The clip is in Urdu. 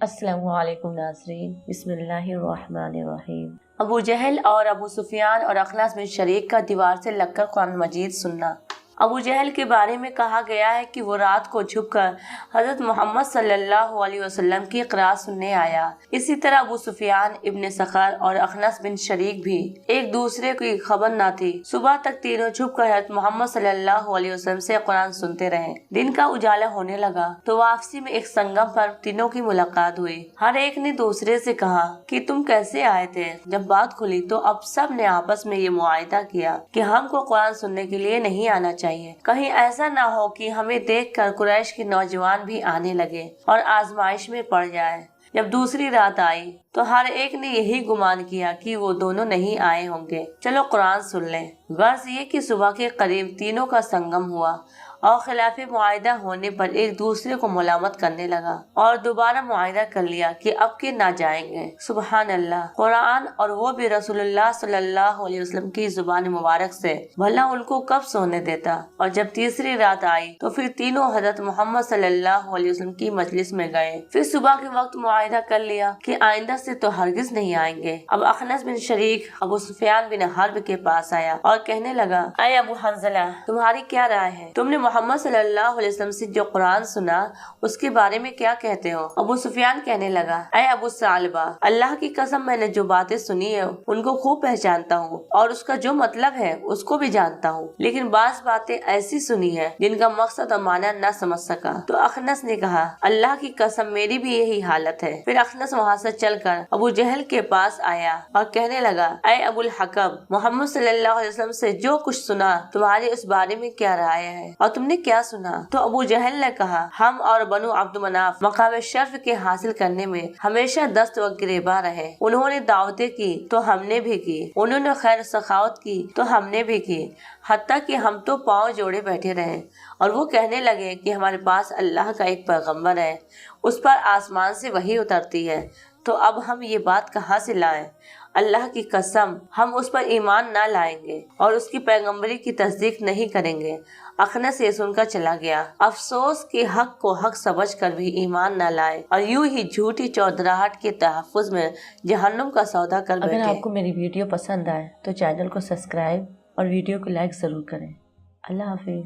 السلام علیکم ناظرین، بسم اللہ الرحمن الرحیم۔ ابو جہل اور ابو سفیان اور اخنس بن شریک کا دیوار سے لگ کر قرآن مجید سننا۔ ابو جہل کے بارے میں کہا گیا ہے کہ وہ رات کو چھپ کر حضرت محمد صلی اللہ علیہ وسلم کی قرأت سننے آیا۔ اسی طرح ابو سفیان ابن سخر اور اخنس بن شریک بھی ایک دوسرے کی خبر نہ تھی۔ صبح تک تینوں چھپ کر حضرت محمد صلی اللہ علیہ وسلم سے قرآن سنتے رہے۔ دن کا اجالا ہونے لگا تو واپسی میں ایک سنگم پر تینوں کی ملاقات ہوئی۔ ہر ایک نے دوسرے سے کہا کہ تم کیسے آئے تھے؟ جب بات کھلی تو اب سب نے آپس میں یہ معاہدہ کیا کہ ہم کو قرآن سننے کے لیے نہیں آنا چاہیے، کہیں ایسا نہ ہو کہ ہمیں دیکھ کر قریش کے نوجوان بھی آنے لگے اور آزمائش میں پڑ جائے۔ جب دوسری رات آئی تو ہر ایک نے یہی گمان کیا کہ وہ دونوں نہیں آئے ہوں گے، چلو قرآن سن لیں۔ غرض یہ کہ صبح کے قریب تینوں کا سنگم ہوا اور خلاف معاہدہ ہونے پر ایک دوسرے کو ملامت کرنے لگا اور دوبارہ معاہدہ کر لیا کہ اب کے نہ جائیں گے۔ سبحان اللہ! قرآن اور وہ بھی رسول اللہ صلی اللہ علیہ وسلم کی زبان مبارک سے، بھلا ان کو کب سونے دیتا؟ اور جب تیسری رات آئی تو پھر تینوں حضرت محمد صلی اللہ علیہ وسلم کی مجلس میں گئے۔ پھر صبح کے وقت معاہدہ کر لیا کہ آئندہ سے تو ہرگز نہیں آئیں گے۔ اب اخنس بن شریک ابو سفیان بن حرب کے پاس آیا اور کہنے لگا، اے ابو حنظلہ، تمہاری کیا رائے ہے؟ تم نے محمد صلی اللہ علیہ وسلم سے جو قرآن سنا اس کے بارے میں کیا کہتے ہو؟ ابو سفیان کہنے لگا، اے ابو ثعلبہ، اللہ کی قسم میں نے جو باتیں سنی ہے ان کو خوب پہچانتا ہوں اور اس کا جو مطلب ہے اس کو بھی جانتا ہوں، لیکن بعض باتیں ایسی سنی ہے جن کا مقصد اور معنی نہ سمجھ سکا۔ تو اخنس نے کہا، اللہ کی قسم میری بھی یہی حالت ہے۔ پھر اخنس وہاں سے چل کر ابو جہل کے پاس آیا اور کہنے لگا، اے ابو الحکم، محمد صلی اللہ علیہ وسلم سے جو کچھ سنا تمہاری اس بارے میں کیا رائے ہے اور تم نے کیا سنا؟ تو ابو جہل نے کہا، ہم اور بنو عبد مناف مقام شرف کے حاصل کرنے میں ہمیشہ دست و گریباں رہے۔ انہوں نے دعوتیں کی تو ہم نے بھی کی، انہوں نے خیر سخاوت کی تو ہم نے بھی کی، حتیٰ کہ ہم تو پاؤں جوڑے بیٹھے رہے اور وہ کہنے لگے کہ ہمارے پاس اللہ کا ایک پیغمبر ہے، اس پر آسمان سے وحی اترتی ہے، تو اب ہم یہ بات کہاں سے لائیں؟ اللہ کی قسم ہم اس پر ایمان نہ لائیں گے اور اس کی پیغمبری کی تصدیق نہیں کریں گے۔ اخنس یہ سن کر چلا گیا، افسوس کہ حق کو حق سمجھ کر بھی ایمان نہ لائے اور یوں ہی جھوٹی چودراہٹ کے تحفظ میں جہنم کا سودا کر بیٹھے۔ اگر آپ کو میری ویڈیو پسند آئے تو چینل کو سبسکرائب اور ویڈیو کو لائک ضرور کریں۔ اللہ حافظ۔